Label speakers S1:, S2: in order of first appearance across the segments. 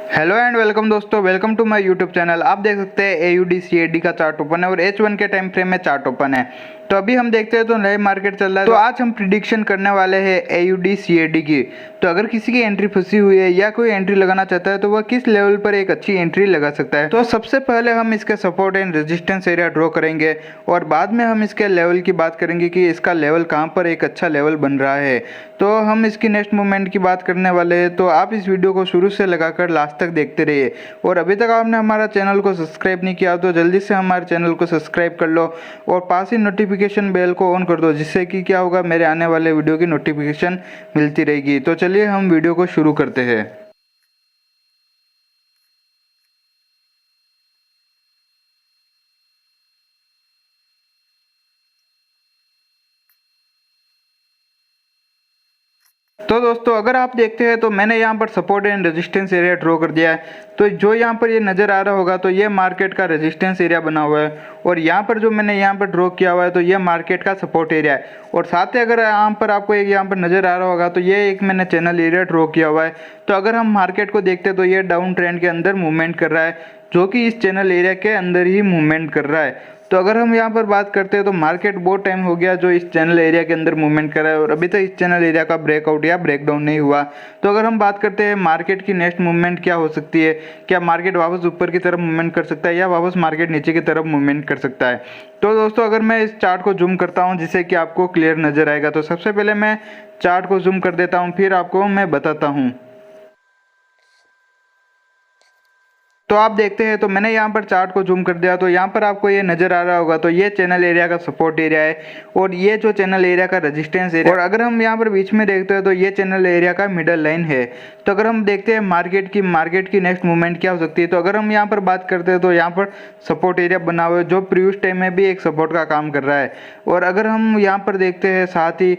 S1: Hello and welcome दोस्तों, welcome to my YouTube channel. आप देख सकते हैं AUD CAD का चार्ट ओपन है और H1 के टाइम फ्रेम में चार्ट ओपन है। तो अभी हम देखते हैं तो नए मार्केट चल रहा है। तो आज हम प्रिडिक्शन करने वाले हैं AUD CAD की। तो अगर किसी की एंट्री फंसी हुई है या कोई एंट्री लगाना चाहता है तो वह किस लेवल पर एक अच्छी एंट्री लगा सकता है। तो सबसे पहले हम इसके support and resistance area draw करेंगे और बाद में हम इसके लेवल की बात करेंगे कि इसका लेवल कहाँ पर एक अच्छा लेवल बन रहा है। तो हम इसकी नेक्स्ट मूवमेंट की बात करने वाले हैं। तो आप इस वीडियो को शुरू से लगाकर लास्ट तक देखते रहिए और अभी तक आपने हमारा चैनल को सब्सक्राइब नहीं किया तो जल्दी से हमारे चैनल को सब्सक्राइब कर लो और पास ही नोटिफिकेशन बेल को ऑन कर दो, जिससे कि क्या होगा, मेरे आने वाले वीडियो की नोटिफिकेशन मिलती रहेगी। तो चलिए हम वीडियो को शुरू करते हैं। तो दोस्तों अगर आप देखते हैं तो मैंने यहाँ पर support and resistance area draw कर दिया है। तो जो यहाँ पर ये नज़र आ रहा होगा तो ये मार्केट का रेजिस्टेंस एरिया बना हुआ है और यहाँ पर जो मैंने यहाँ पर ड्रॉ किया हुआ है तो ये मार्केट का सपोर्ट एरिया है। और साथ ही अगर यहाँ पर आपको एक यहाँ पर नज़र आ रहा होगा तो ये एक मैंने चैनल एरिया ड्रॉ किया हुआ है। तो अगर हम मार्केट को देखते हैं तो ये डाउन ट्रेंड के अंदर मूवमेंट कर रहा है, जो कि इस चैनल एरिया के अंदर ही मूवमेंट कर रहा है। तो अगर हम यहाँ पर बात करते हैं तो मार्केट बहुत टाइम हो गया जो इस चैनल एरिया के अंदर मूवमेंट कर रहा है और अभी तक इस चैनल एरिया का ब्रेकआउट या ब्रेकडाउन नहीं हुआ। तो अगर हम बात करते हैं मार्केट की नेक्स्ट मूवमेंट क्या हो सकती है, क्या मार्केट वापस ऊपर की तरफ मूवमेंट कर सकता है या वापस मार्केट नीचे की तरफ मूवमेंट कर सकता है। तो दोस्तों अगर मैं इस चार्ट को जूम करता हूँ जिससे कि आपको क्लियर नजर आएगा, तो सबसे पहले मैं चार्ट को जूम कर देता हूँ, फिर आपको मैं बताता हूँ। तो आप देखते हैं तो मैंने यहाँ पर चार्ट को जूम कर दिया तो यहाँ पर आपको ये नज़र आ रहा होगा तो ये चैनल एरिया का सपोर्ट एरिया है और ये जो चैनल एरिया का रेजिस्टेंस एरिया। और अगर हम यहाँ पर बीच में देखते हैं तो ये चैनल एरिया का मिडल लाइन है। तो अगर हम देखते हैं मार्केट की नेक्स्ट मूवमेंट क्या हो सकती है, तो अगर हम यहाँ पर बात करते हैं तो यहाँ पर सपोर्ट एरिया बना हुआ है जो प्रीवियस टाइम में भी एक सपोर्ट का काम कर रहा है। और अगर हम यहाँ पर देखते हैं साथ ही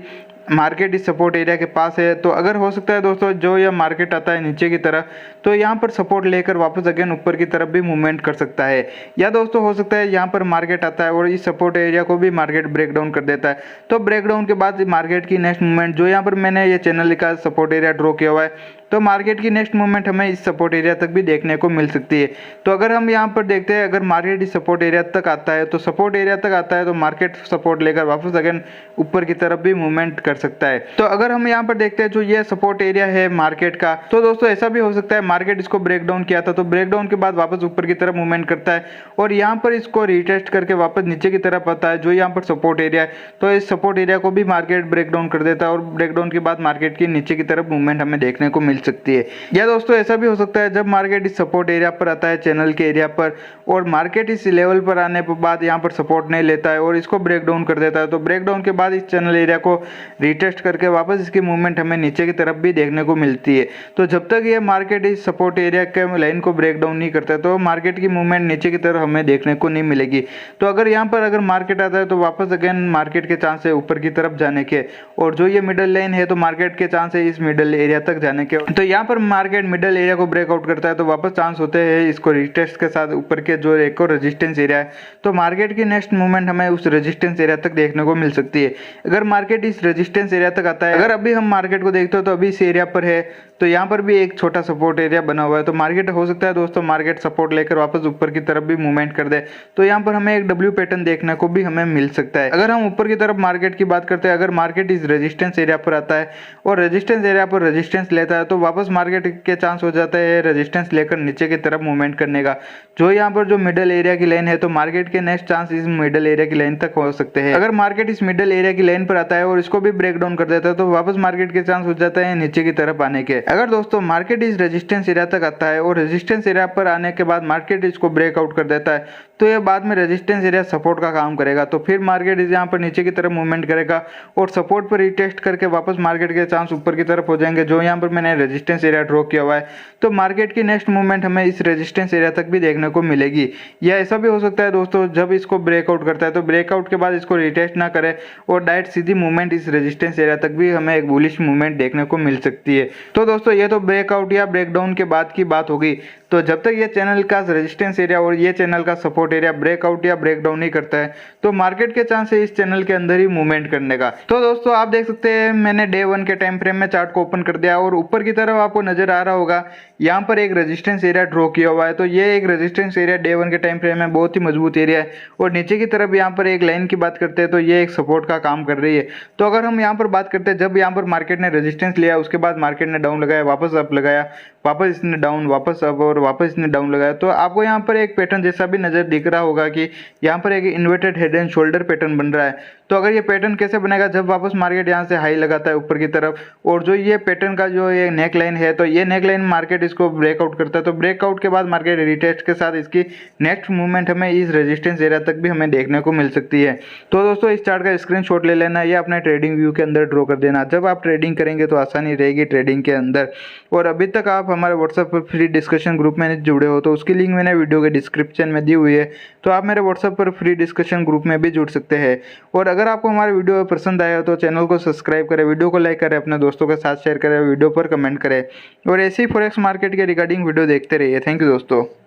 S1: मार्केट इस सपोर्ट एरिया के पास है, तो अगर हो सकता है दोस्तों जो यह मार्केट आता है नीचे की तरफ तो यहाँ पर सपोर्ट लेकर वापस अगेन ऊपर की तरफ भी मूवमेंट कर सकता है। या दोस्तों हो सकता है यहाँ पर मार्केट आता है और इस सपोर्ट एरिया को भी मार्केट ब्रेकडाउन कर देता है। तो ब्रेकडाउन के बाद मार्केट की नेक्स्ट मूवमेंट जो यहाँ पर मैंने ये चैनल का सपोर्ट एरिया ड्रॉ किया हुआ है, तो मार्केट की नेक्स्ट मूवमेंट हमें इस सपोर्ट एरिया तक भी देखने को मिल सकती है। तो अगर हम यहाँ पर देखते हैं अगर मार्केट इस सपोर्ट एरिया तक आता है तो सपोर्ट एरिया तक आता है तो मार्केट सपोर्ट लेकर वापस अगेन ऊपर की तरफ भी मूवमेंट कर सकता है। तो अगर हम यहाँ पर देखते हैं जो ये सपोर्ट एरिया है मार्केट का, तो दोस्तों ऐसा भी हो सकता है मार्केट इसको ब्रेकडाउन किया था तो ब्रेकडाउन के बाद वापस ऊपर की तरफ मूवमेंट करता है और यहाँ पर इसको रिटेस्ट करके वापस नीचे की तरफ आता है जो यहाँ पर सपोर्ट एरिया है। तो इस सपोर्ट एरिया को भी मार्केट ब्रेकडाउन कर देता है और ब्रेकडाउन के बाद मार्केट की नीचे की तरफ मूवमेंट हमें देखने को मिल सकती है। या दोस्तों ऐसा भी हो सकता है जब मार्केट इस सपोर्ट एरिया पर आता है चैनल के एरिया पर और मार्केट इस लेवल पर आने के बाद यहाँ पर सपोर्ट नहीं लेता है और इसको ब्रेकडाउन कर देता है, तो ब्रेकडाउन के बाद इस चैनल एरिया को रिटेस्ट करके वापस इसकी मूवमेंट हमें नीचे की तरफ भी देखने को मिलती है। तो जब तक ये मार्केट इस सपोर्ट एरिया के लाइन को ब्रेकडाउन नहीं करता है तो मार्केट की मूवमेंट नीचे की तरफ हमें देखने को नहीं मिलेगी। तो अगर यहाँ पर अगर मार्केट आता है तो वापस अगेन मार्केट के चांस है ऊपर की तरफ जाने के, और जो ये मिडल लाइन है तो मार्केट के चांस है इस मिडल एरिया तक जाने के। तो यहाँ पर मार्केट मिडल एरिया को ब्रेकआउट करता है तो वापस चांस होते हैं इसको रिटेस्ट के साथ ऊपर के जो एक और रेजिस्टेंस एरिया है, तो मार्केट की नेक्स्ट मूवमेंट हमें उस रेजिस्टेंस एरिया तक देखने को मिल सकती है। अगर मार्केट इस रेजिस्टेंस एरिया तक आता है, अगर अभी हम मार्केट को देखते हो तो अभी इस एरिया पर है तो यहाँ पर भी एक छोटा सपोर्ट एरिया बना हुआ है, तो मार्केट हो सकता है दोस्तों मार्केट सपोर्ट लेकर वापस ऊपर की तरफ भी मूवमेंट कर दे, तो यहाँ पर हमें एक डब्ल्यू पैटर्न देखने को भी हमें मिल सकता है। अगर हम ऊपर की तरफ मार्केट की बात करते हैं, अगर मार्केट इस रेजिस्टेंस एरिया पर आता है और रेजिस्टेंस एरिया पर रेजिस्टेंस लेता है तो वापस मार्केट के चांस हो जाता है रेजिस्टेंस लेकर नीचे की तरफ मूवमेंट करने का, जो यहाँ पर जो मिडल एरिया की लाइन है तो मार्केट के नेक्स्ट चांस इस मिडल एरिया की लाइन तक हो सकते हैं। अगर मार्केट इस मिडल एरिया की लाइन पर आता है और इसको भी ब्रेकडाउन कर देता है तो वापस मार्केट के चांस हो जाता है नीचे की तरफ आने के। अगर दोस्तों मार्केट इस रेजिस्टेंस एरिया तक आता है और रेजिस्टेंस एरिया पर आने के बाद मार्केट इसको ब्रेकआउट कर देता है तो ये बाद में रेजिस्टेंस एरिया सपोर्ट का काम करेगा, तो फिर मार्केट इस यहाँ पर नीचे की तरफ मूवमेंट करेगा और सपोर्ट पर रिटेस्ट करके वापस मार्केट के चांस ऊपर की तरफ हो जाएंगे, जो यहाँ पर मैंने रेजिस्टेंस एरिया ड्रॉ किया हुआ है। तो मार्केट की नेक्स्ट मूवमेंट हमें इस रेजिस्टेंस एरिया तक भी देखने को मिलेगी। या ऐसा भी हो सकता है दोस्तों जब इसको ब्रेकआउट करता है तो ब्रेकआउट के बाद इसको रिटेस्ट ना करे और डायरेक्ट सीधी मूवमेंट इस रेजिस्टेंस एरिया तक भी हमें एक बुलिश मूवमेंट देखने को मिल सकती है। तो दोस्तों ये तो ब्रेकआउट या ब्रेकडाउन के बाद की बात होगी। तो जब तक ये चैनल का रेजिस्टेंस एरिया और ये चैनल का सपोर्ट सपोर्ट एरिया ब्रेकआउट या ब्रेकडाउन ही करता है तो मार्केट के चांस है इस चैनल के अंदर ही मूवमेंट करने का। तो दोस्तों आप देख सकते हैं मैंने डे 1 के टाइम फ्रेम में चार्ट को ओपन कर दिया और ऊपर की तरफ आपको नजर आ रहा होगा यहाँ पर एक रेजिस्टेंस एरिया ड्रॉ किया हुआ है। तो ये एक रेजिस्टेंस एरिया डे 1 के टाइम फ्रेम में बहुत ही मजबूत एरिया है और नीचे की तरफ यहाँ पर एक लाइन की बात करते हैं तो ये एक सपोर्ट का काम कर रही है। तो अगर हम यहाँ पर बात करते हैं जब यहाँ पर मार्केट ने रेजिस्टेंस लिया उसके बाद मार्केट ने डाउन लगाया, वापस अप लगाया, वापस इसने डाउन, वापस अप और वापस इसने डाउन लगाया, तो आपको यहाँ पर एक पैटर्न जैसा भी नजर दिख रहा होगा कि यहाँ पर एक inverted head and shoulder pattern बन रहा है। तो अगर ये पैटर्न कैसे बनेगा, जब वापस मार्केट यहाँ से हाई लगाता है ऊपर की तरफ और जो ये पैटर्न का जो ये नेक लाइन है तो ये नेक लाइन मार्केट इसको ब्रेकआउट करता है, तो ब्रेकआउट के बाद मार्केट रिटेस्ट के साथ इसकी नेक्स्ट मूवमेंट हमें इस रेजिस्टेंस एरिया तक भी हमें देखने को मिल सकती है। तो दोस्तों इस चार्ट का स्क्रीनशॉट ले लेना, ये अपने ट्रेडिंग व्यू के अंदर ड्रॉ कर देना, जब आप ट्रेडिंग करेंगे तो आसानी रहेगी ट्रेडिंग के अंदर। और अभी तक आप हमारे व्हाट्सएप पर फ्री डिस्कशन ग्रुप में जुड़े हो तो उसकी लिंक मैंने वीडियो के डिस्क्रिप्शन में दी हुई है, तो आप मेरे व्हाट्सएप पर फ्री डिस्कशन ग्रुप में भी जुड़ सकते हैं। और अगर आपको हमारे वीडियो पसंद आया तो चैनल को सब्सक्राइब करें, वीडियो को लाइक करें, अपने दोस्तों के साथ शेयर करें, वीडियो पर कमेंट करें और ऐसे ही फॉरेक्स मार्केट के रिगार्डिंग वीडियो देखते रहिए। थैंक यू दोस्तों।